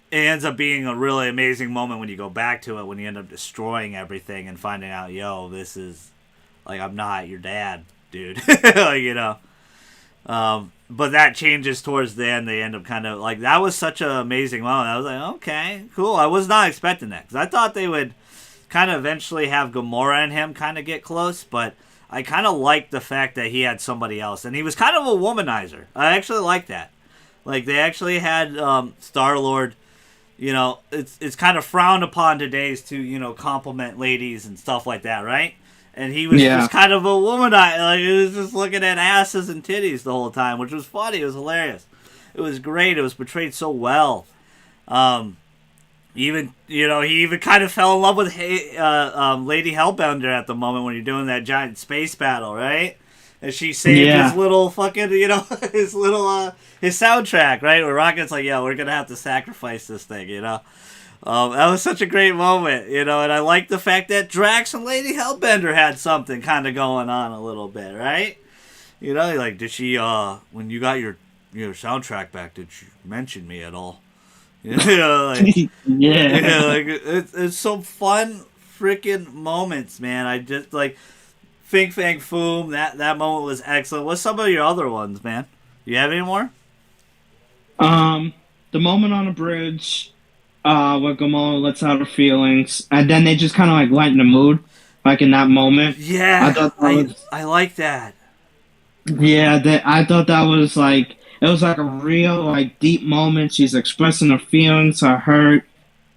it ends up being a really amazing moment when you go back to it, when you end up destroying everything and finding out, yo, this is, like, I'm not your dad, dude. Like, you know. But that changes towards the end. They end up kind of, like, that was such an amazing moment. I was like, okay, cool. I was not expecting that, because I thought they would kind of eventually have Gamora and him kind of get close, but I kind of liked the fact that he had somebody else, and he was kind of a womanizer. I actually like that. Like, they actually had Star-Lord. You know, it's kind of frowned upon today's to, you know, compliment ladies and stuff like that, right? And he was just kind of a womanizer. Like, he was just looking at asses and titties the whole time, which was funny. It was hilarious. It was great. It was portrayed so well. Even, you know, he even kind of fell in love with Lady Hellbender at the moment when you're doing that giant space battle, right? And she saved his little fucking, you know, his little, his soundtrack, right? Where Rocket's like, yo, we're going to have to sacrifice this thing, you know? That was such a great moment, you know, and I like the fact that Drax and Lady Hellbender had something kind of going on a little bit, right? You know, like, did she, when you got your soundtrack back, did you mention me at all? You know, like, like, it's some fun freaking moments, man. I just, like, Fing Fang Foom, that moment was excellent. What's some of your other ones, man? You have any more? The moment on the bridge, where Gamora lets out her feelings, and then they just kind of like lighten the mood, like in that moment. Yeah, I like that. Yeah, I thought that was like, it was like a real like deep moment. She's expressing her feelings, her hurt,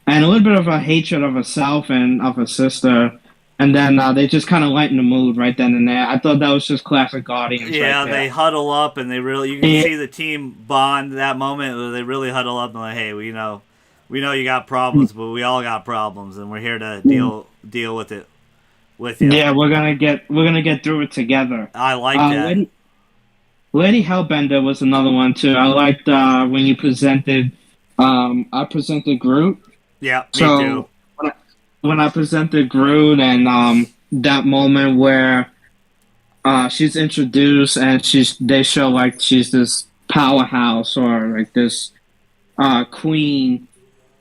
and a little bit of a hatred of herself and of her sister. And then they just kind of lighten the mood right then and there. I thought that was just classic Guardians. Yeah, right they huddle up and they really, you can see the team bond that moment where they really huddle up and like, hey, we know you got problems, but we all got problems, and we're here to deal with it with you. Yeah, we're gonna get through it together. I like that. Lady Hellbender was another one too. I liked when you presented. I presented Groot. Yeah, me too. When I presented Groot and that moment where she's introduced and they show like she's this powerhouse or like this queen.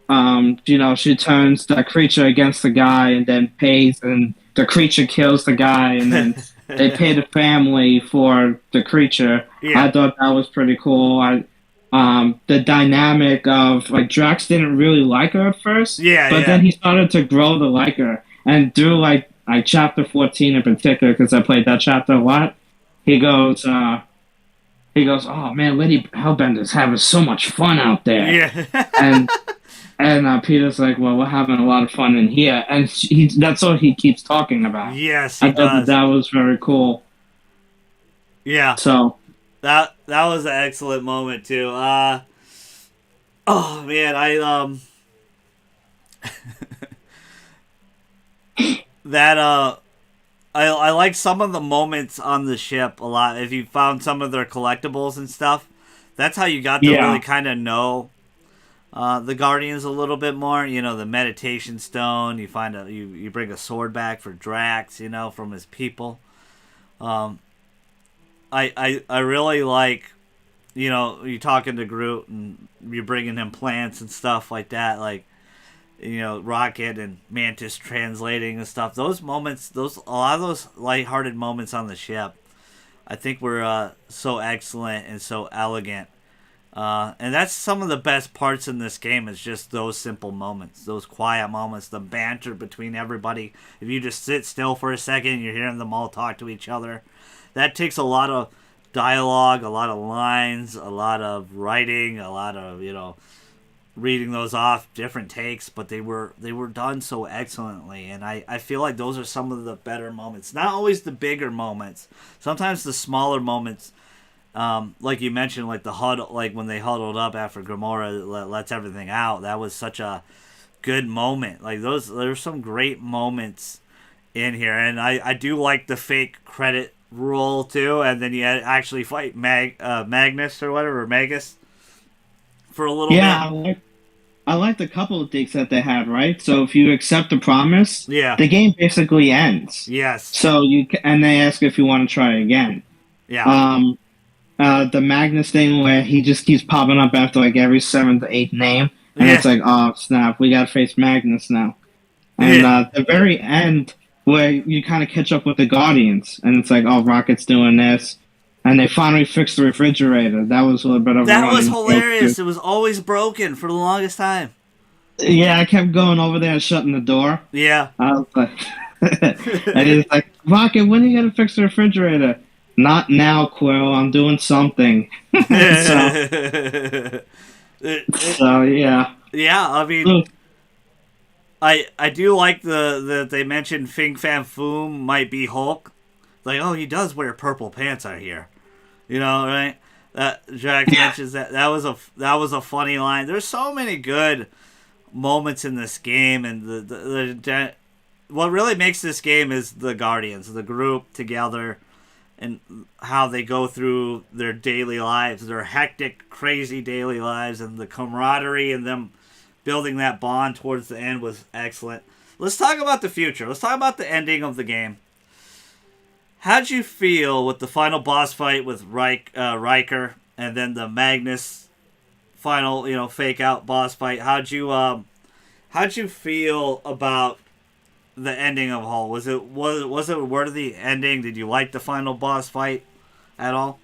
You know, she turns the creature against the guy and then pays, and the creature kills the guy, and then they pay the family for the creature. Yeah. I thought that was pretty cool. The dynamic of like Drax didn't really like her at first, but then he started to grow to like her, and through like chapter 14 in particular, because I played that chapter a lot. He goes, oh man, Lady Hellbender's having so much fun out there. Yeah. And Peter's like, well, we're having a lot of fun in here, and that's all he keeps talking about. Yes, I thought that was very cool. Yeah. So that was an excellent moment too. Oh man, I like some of the moments on the ship a lot. If you found some of their collectibles and stuff, that's how you got to really kind of know the Guardians a little bit more. You know, the meditation stone. You find you bring a sword back for Drax. You know, from his people. I really like, you know, you talking to Groot and you're bringing him plants and stuff like that, like, you know, Rocket and Mantis translating and stuff. Those moments, a lot of those lighthearted moments on the ship, I think were so excellent and so elegant. And that's some of the best parts in this game is just those simple moments, those quiet moments, the banter between everybody. If you just sit still for a second, you're hearing them all talk to each other. That takes a lot of dialogue, a lot of lines, a lot of writing, a lot of, reading those off, different takes, but they were done so excellently. And I feel like those are some of the better moments. Not always the bigger moments. Sometimes the smaller moments, like you mentioned, like the huddle, like when they huddled up after Gamora lets everything out. That was such a good moment. Like there's some great moments in here, and I do like the fake credit roll too. And then you actually fight Magnus or whatever, or Magus, for a little bit. I liked a couple of things that they had, right? So if you accept the promise, Yeah. the game basically ends. Yes. So and they ask if you want to try again. Yeah. The Magnus thing where he just keeps popping up after like every seventh or eighth name, and Yeah. it's like, oh snap, we gotta face Magnus now. And the very end where you kind of catch up with the Guardians, and it's like, oh, Rocket's doing this, and they finally fixed the refrigerator. That was a little bit of That a was running joke, hilarious. too. It was always broken for the longest time. Yeah, I kept going over there and shutting the door. Yeah. I was like, and it's like, Rocket, when are you gonna fix the refrigerator? Not now, Quill. I'm doing something. So yeah. Yeah, I mean, I do like that they mentioned Fing Fan Foom might be Hulk. Like, oh, he does wear purple pants out here, right? Drax mentions that. That was a funny line. There's so many good moments in this game, and the what really makes this game is the Guardians, the group together, and how they go through their daily lives, their hectic, crazy daily lives, and the camaraderie and them building that bond towards the end was excellent. Let's talk about the future. Let's talk about the ending of the game. How'd you feel with the final boss fight with Riker, and then the Magnus final, fake out boss fight? How'd you feel about the ending of Hull? Was it a worthy ending? Did you like the final boss fight at all?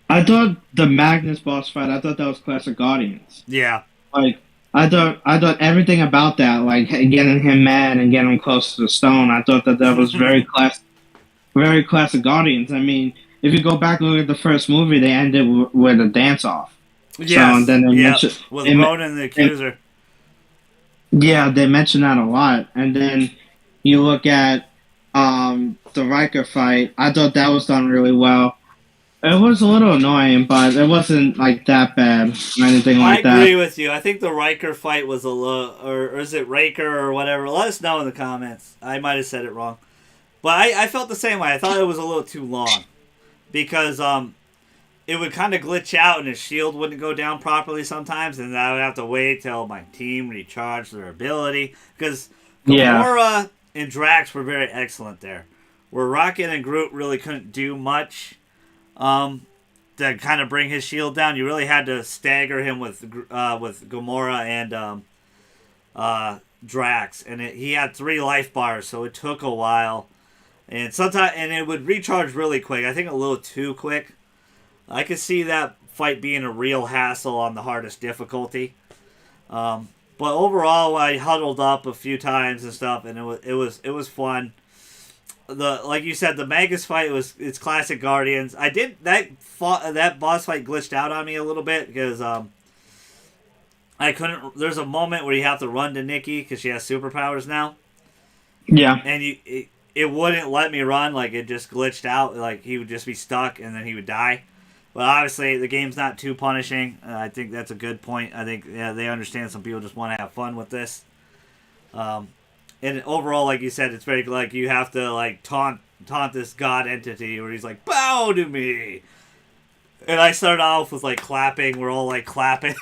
I thought the Magnus boss fight. I thought that was classic Guardians. Yeah. Like I thought everything about that, like getting him mad and getting him close to the stone. I thought that was very classic Guardians. I mean, if you go back and look at the first movie, they ended with a dance off. Yes. So, and then with Ronan the Accuser. Yeah, they mentioned that a lot. And then you look at the Riker fight. I thought that was done really well. It was a little annoying, but it wasn't like that bad or anything like that. I agree with you. I think the Riker fight was a little, or is it Raker or whatever? Let us know in the comments. I might have said it wrong, but I felt the same way. I thought it was a little too long because it would kind of glitch out and his shield wouldn't go down properly sometimes, and I would have to wait till my team recharged their ability because Gamora and Drax were very excellent there, where Rocket and Groot really couldn't do much. To kind of bring his shield down, you really had to stagger him with Gamora and Drax, and he had 3 life bars, so it took a while, and it would recharge really quick. I think a little too quick. I could see that fight being a real hassle on the hardest difficulty. But overall, I huddled up a few times and stuff, and it was fun. Like you said, the Magus fight it's classic Guardians. I did that boss fight glitched out on me a little bit because I couldn't. There's a moment where you have to run to Nikki because she has superpowers now. Yeah, and it wouldn't let me run. Like it just glitched out. Like he would just be stuck and then he would die. But obviously the game's not too punishing. I think that's a good point. I think they understand some people just want to have fun with this. And overall, like you said, it's very like you have to like taunt this god entity where he's like, bow to me. And I started off with like clapping. We're all like clapping.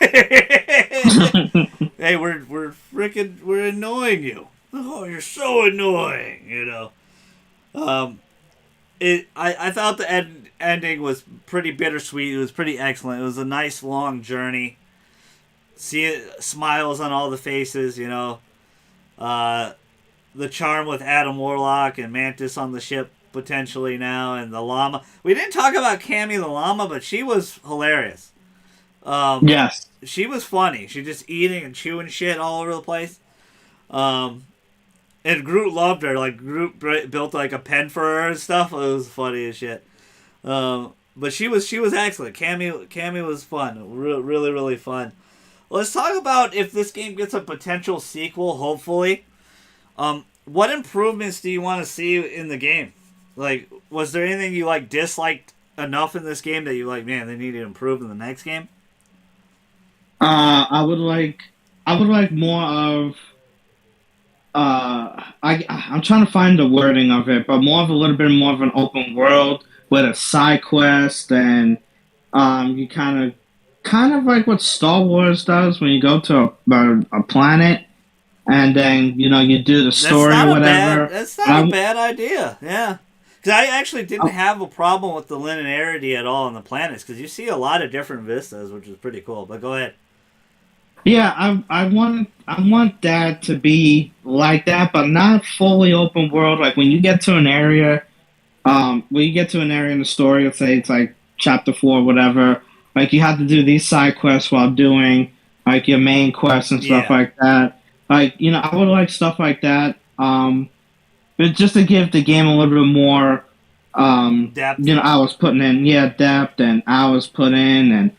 Hey, we're annoying you. Oh, you're so annoying. I thought the ending was pretty bittersweet. It was pretty excellent. It was a nice long journey. See it, smiles on all the faces. The charm with Adam Warlock and Mantis on the ship potentially now, and the llama. We didn't talk about Cammy the llama, but she was hilarious. Yes. She was funny. She just eating and chewing shit all over the place. Um, and Groot loved her. Like Groot built like a pen for her and stuff. It was funny as shit. But she was excellent. Cammy was fun. Really really fun. Let's talk about if this game gets a potential sequel. Hopefully. What improvements do you want to see in the game? Like, was there anything you like disliked enough in this game that you like? Man, they need to improve in the next game. I would like more of I'm trying to find the wording of it, but more of a little bit more of an open world with a side quest and you kind of like what Star Wars does when you go to a planet and then you do the That's story or not a bad. whatever. That's not a I, bad idea. Yeah, because I actually didn't I, have a problem with the linearity at all on the planets. Because you see a lot of different vistas, which is pretty cool. But go ahead. yeah, I want that to be like that, but not fully open world. Like when you get to an area, when you get to an area in the story, let's say it's like chapter 4 or whatever, like you have to do these side quests while doing like your main quests and stuff Yeah, like that. Like, I would like stuff like that. But just to give the game a little bit more, depth. I was putting in, yeah, depth and I was put in, and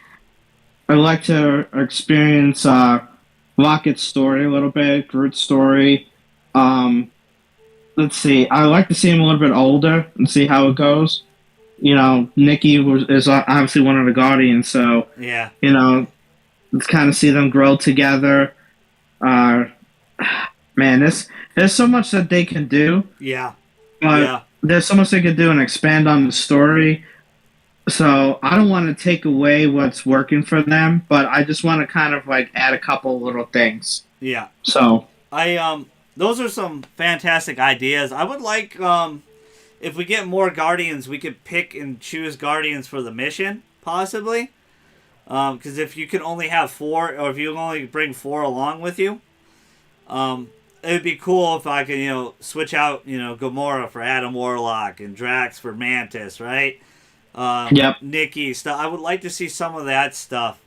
I like to experience Rocket's story a little bit, Groot's story. Um, let's see, I like to see him a little bit older and see how it goes. Nikki is obviously one of the Guardians, so Yeah, let's kind of see them grow together. Uh, man, there's so much that they can do, yeah, but yeah, there's so much they can do and expand on the story. So I don't want to take away what's working for them, but I just want to kind of like add a couple little things. yeah. So Those are some fantastic ideas. I would like if we get more guardians, we could pick and choose guardians for the mission, possibly. Because if you can only have four, or if you only bring four along with you, it would be cool if I could, switch out, Gamora for Adam Warlock and Drax for Mantis, right? yep, Nikki stuff. I would like to see some of that stuff.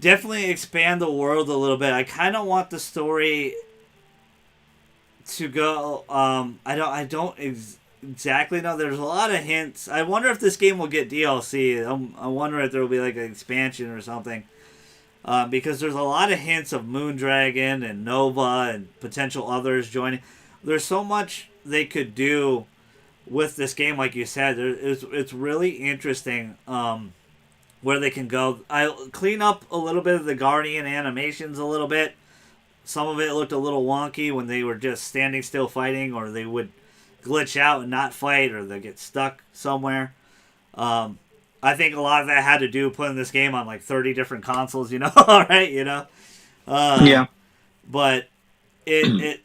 Definitely expand the world a little bit. I kind of want the story to go. I don't exactly know. There's a lot of hints. I wonder if this game will get DLC. I wonder if there will be like an expansion or something. Because there's a lot of hints of Moondragon and Nova and potential others joining. There's so much they could do with this game, like you said. It's really interesting where they can go. I clean up a little bit of the Guardian animations a little bit. Some of it looked a little wonky when they were just standing still fighting, or they would glitch out and not fight, or they get stuck somewhere. I think a lot of that had to do putting this game on like 30 different consoles, all right, yeah, but it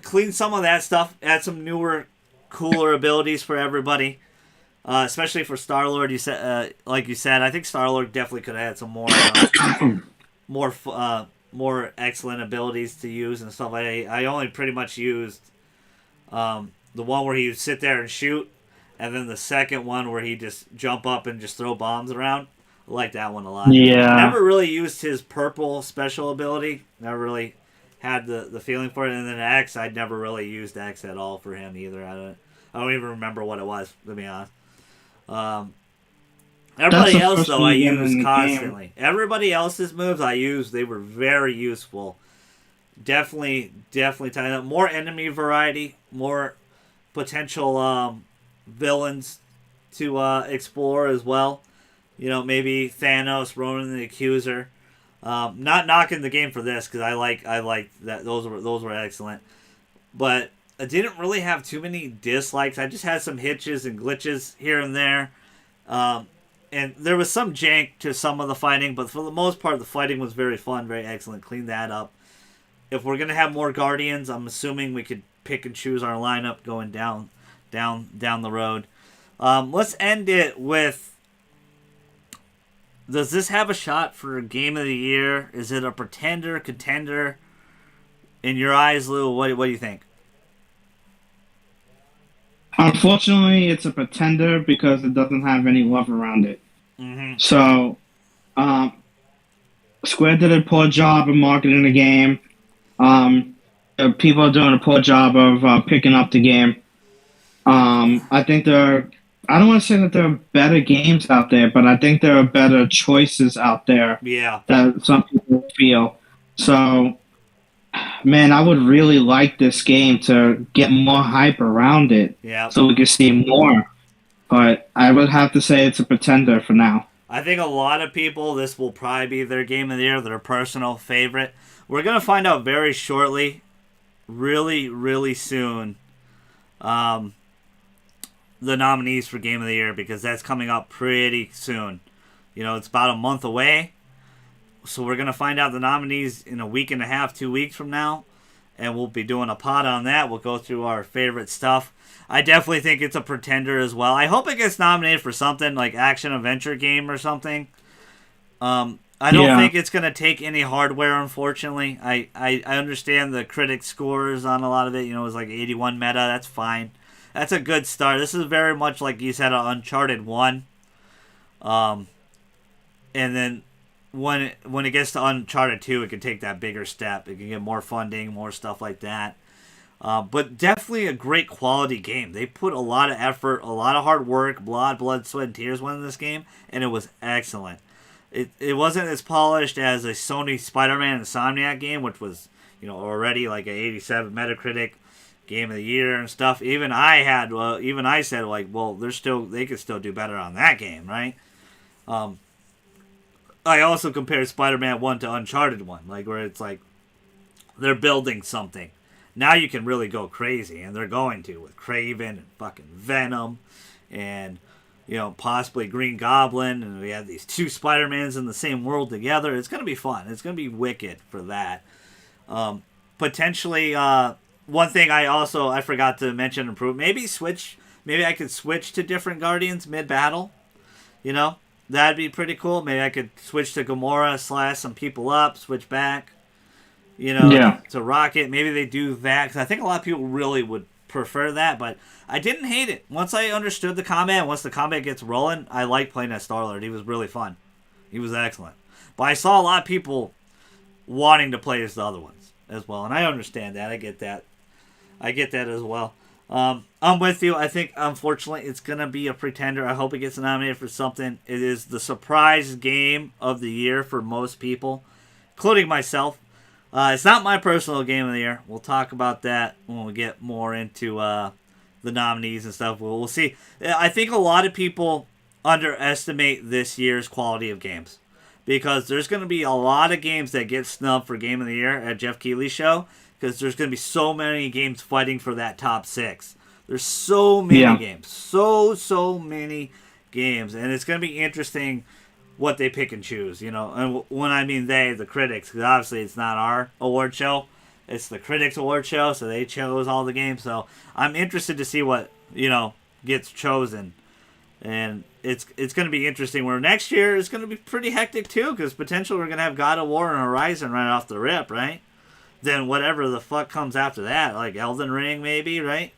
clean some of that stuff, add some newer, cooler abilities for everybody, especially for Star Lord. Like you said, I think Star Lord definitely could have had some more excellent abilities to use and stuff. I only pretty much used the one where he would sit there and shoot, and then the second one where he just jump up and just throw bombs around. I like that one a lot. yeah. Never really used his purple special ability. Never really had the feeling for it. And then X, I'd never really used X at all for him either. I don't even remember what it was, to be honest. That's Everybody the else first though one I you get use in the game. constantly. Everybody else's moves I used, they were very useful. Definitely tied up. More enemy variety, more potential villains to explore as well. Maybe Thanos, Ronan the Accuser. Not knocking the game for this because I like that those were excellent, but I didn't really have too many dislikes. I just had some hitches and glitches here and there, and there was some jank to some of the fighting, but for the most part, the fighting was very fun, very excellent. Clean that up. If we're gonna have more Guardians, I'm assuming we could pick and choose our lineup going down the road. Let's end it with: does this have a shot for Game of the Year? Is it a pretender, contender? In your eyes, Lou, what do you think? Unfortunately, it's a pretender because it doesn't have any love around it. Mm-hmm. So, um, Square did a poor job of marketing the game. Um, People are doing a poor job of picking up the game. I think I don't want to say that there are better games out there, but I think there are better choices out there Yeah. that some people feel. So, man, I would really like this game to get more hype around it Yeah. so we can see more. But I would have to say it's a pretender for now. I think a lot of people, this will probably be their game of the year, their personal favorite. We're going to find out very shortly, really, really soon, um, the nominees for game of the year because that's coming up pretty soon. You know, it's about a month away. So we're going to find out the nominees in a week and a half, 2 weeks from now. And we'll be doing a pod on that. We'll go through our favorite stuff. I definitely think it's a pretender as well. I hope it gets nominated for something like action adventure game or something. I don't Yeah. think it's going to take any hardware, unfortunately. I understand the critic scores on a lot of it. You know, it was like 81 meta. That's fine. That's a good start. This is very much like you said, Uncharted 1. Um, and then when it gets to Uncharted 2, it can take that bigger step. It can get more funding, more stuff like that. But definitely a great quality game. They put a lot of effort, a lot of hard work, blood, sweat, and tears went in this game, and it was excellent. It wasn't as polished as a Sony Spider-Man Insomniac game, which was already like an 87 Metacritic game of the year and stuff. Even I said like, well, they could still do better on that game, right? I also compared Spider-Man 1 to Uncharted 1, like where it's like they're building something. Now you can really go crazy, and they're going to with Kraven and fucking Venom and possibly Green Goblin, and we have these two Spider-Mans in the same world together. It's going to be fun. It's going to be wicked for that. Potentially, one thing I forgot to mention and prove, maybe I could switch to different Guardians mid-battle, that'd be pretty cool. Maybe I could switch to Gamora, slash some people up, switch back, Yeah. to Rocket. Maybe they do that, because I think a lot of people really would prefer that, but I didn't hate it. Once I understood the combat, once the combat gets rolling, I like playing as Star-Lord. He was really fun. He was excellent. But I saw a lot of people wanting to play as the other ones as well, and I understand that. I get that. I get that as well. I'm with you. I think, unfortunately, it's going to be a pretender. I hope it gets nominated for something. It is the surprise game of the year for most people, including myself. It's not my personal game of the year. We'll talk about that when we get more into the nominees and stuff. We'll see. I think a lot of people underestimate this year's quality of games because there's going to be a lot of games that get snubbed for Game of the Year at Jeff Keighley's show because there's going to be so many games fighting for that top 6. There's so many games. So many games. And it's going to be interesting what they pick and choose, And when I mean they, the critics, because obviously it's not our award show. It's the critics' award show, so they chose all the games. So I'm interested to see what, gets chosen. And it's going to be interesting. Where next year is going to be pretty hectic, too, because potentially we're going to have God of War and Horizon right off the rip, right? Then whatever the fuck comes after that, like Elden Ring maybe, right?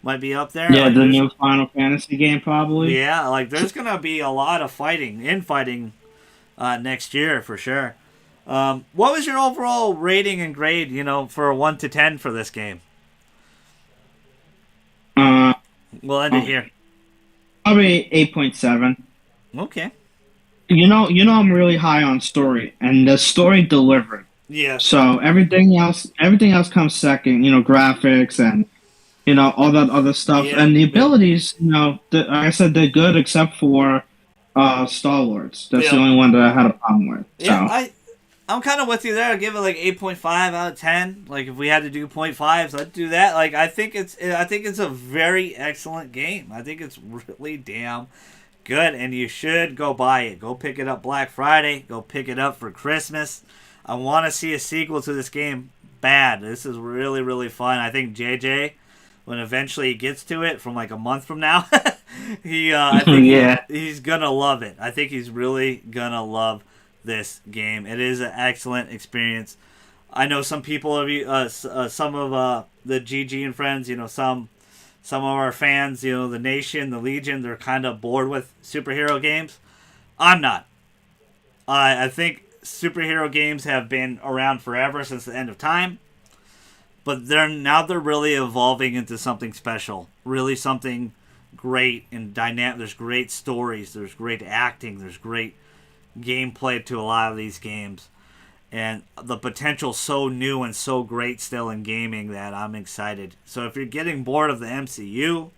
Might be up there. Yeah, like the new Final Fantasy game probably. Yeah, like there's going to be a lot of infighting next year for sure. What was your overall rating and grade, for a 1 to 10 for this game? Uh, We'll end it here. Probably 8.7. Okay. I'm really high on story, and the story delivered. Yes. So everything else comes second. Graphics and all that other stuff, Yeah, and the abilities. Like I said, they're good except for Star-Lords. That's the only one that I had a problem with. Yeah, So. I'm kind of with you there. I'd give it like 8.5 out of 10. Like if we had to do 0.5s, I'd do that. Like I think it's a very excellent game. I think it's really damn good, and you should go buy it. Go pick it up Black Friday. Go pick it up for Christmas. I want to see a sequel to this game bad. This is really, really fun. I think JJ, when eventually he gets to it from like a month from now, I think he's gonna love it. I think he's really gonna love this game. It is an excellent experience. I know some people of you, some of the GG and friends, some of our fans, the Nation, the Legion, they're kind of bored with superhero games. I'm not. I think superhero games have been around forever since the end of time, but they're really evolving into something special, really something great and dynamic. There's great stories, there's great acting, there's great gameplay to a lot of these games, and the potential so new and so great still in gaming that I'm excited. So if you're getting bored of the MCU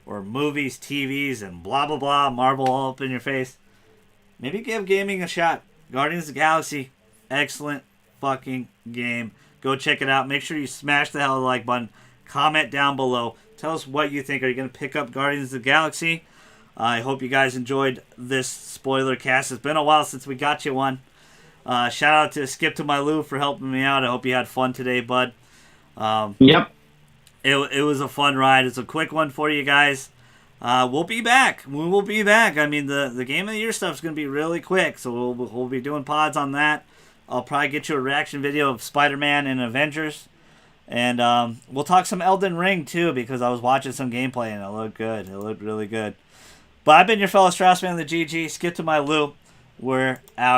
or movies, TVs, and blah blah blah, Marvel all up in your face, maybe give gaming a shot. Guardians of the Galaxy, excellent fucking game. Go check it out. Make sure you smash the hell out of the like button. Comment down below. Tell us what you think. Are you going to pick up Guardians of the Galaxy? I hope you guys enjoyed this spoiler cast. It's been a while since we got you one. Shout out to Skip to My Lou for helping me out. I hope you had fun today, bud. Yep. It was a fun ride. It's a quick one for you guys. We'll be back. We will be back. I mean, the Game of the Year stuff is going to be really quick, so we'll be doing pods on that. I'll probably get you a reaction video of Spider-Man and Avengers. And we'll talk some Elden Ring, too, because I was watching some gameplay, and it looked good. It looked really good. But I've been your fellow Strauss man of the GG. Skip to My Lou. We're out.